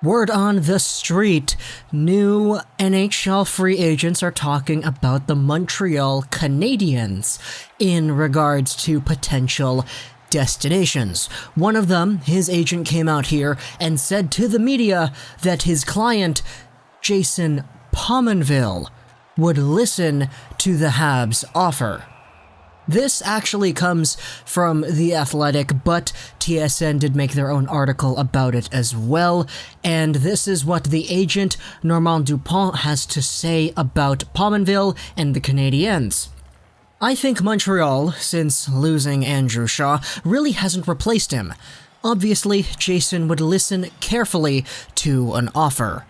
Word on the street, new NHL free agents are talking about the Montreal Canadiens in regards to potential destinations. One of them, his agent came out here and said to the media that his client, Jason Pominville, would listen to the Habs offer. This actually comes from The Athletic, but TSN did make their own article about it as well, and this is what the agent Normand Dupont has to say about Pominville and the Canadiens. I think Montreal, since losing Andrew Shaw, really hasn't replaced him. Obviously, Jason would listen carefully to an offer.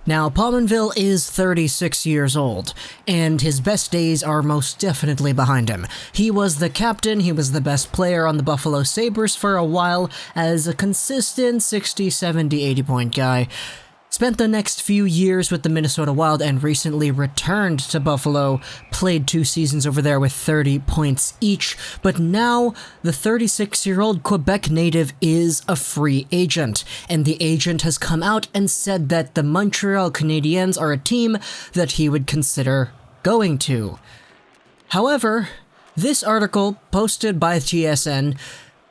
Now, Pominville is 36 years old, and his best days are most definitely behind him. He was the captain, he was the best player on the Buffalo Sabres for a while as a consistent 60, 70, 80-point guy. Spent the next few years with the Minnesota Wild and recently returned to Buffalo, played 2 seasons over there with 30 points each, but now the 36-year-old Quebec native is a free agent, and the agent has come out and said that the Montreal Canadiens are a team that he would consider going to. However, this article, posted by TSN,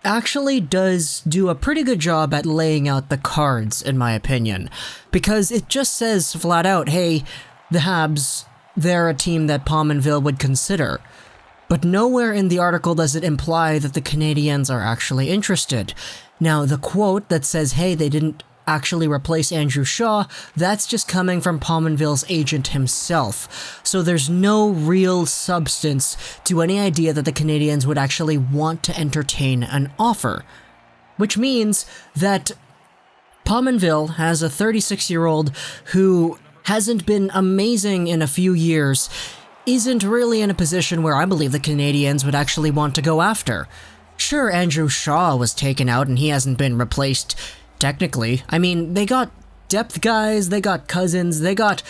actually does do a pretty good job at laying out the cards, in my opinion, because it just says flat out, hey, the Habs, they're a team that Pominville would consider. But nowhere in the article does it imply that the Canadiens are actually interested. Now, the quote that says, hey, they didn't actually replace Andrew Shaw, that's just coming from Pominville's agent himself. So there's no real substance to any idea that the Canadiens would actually want to entertain an offer. Which means that Pominville has a 36-year-old who hasn't been amazing in a few years, isn't really in a position where I believe the Canadiens would actually want to go after. Sure, Andrew Shaw was taken out and he hasn't been replaced technically. I mean, they got depth guys, they got Cousins, they got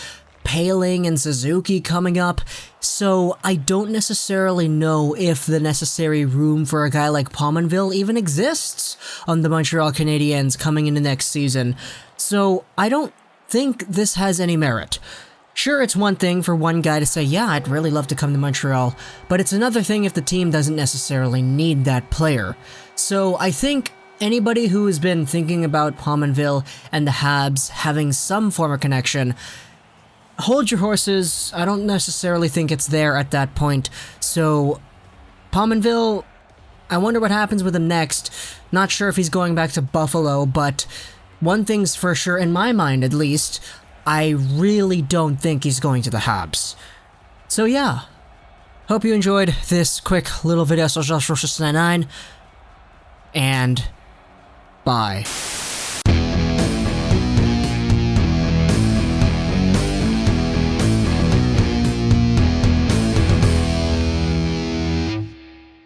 Paling and Suzuki coming up, so I don't necessarily know if the necessary room for a guy like Pominville even exists on the Montreal Canadiens coming into next season, so I don't think this has any merit. Sure, it's one thing for one guy to say, yeah, I'd really love to come to Montreal, but it's another thing if the team doesn't necessarily need that player. So I think anybody who has been thinking about Pominville and the Habs having some form of connection, hold your horses. I don't necessarily think it's there at that point. So, Pominville, I wonder what happens with him next. Not sure if he's going back to Buffalo, but one thing's for sure, in my mind at least, I really don't think he's going to the Habs. So yeah, hope you enjoyed this quick little video. And bye.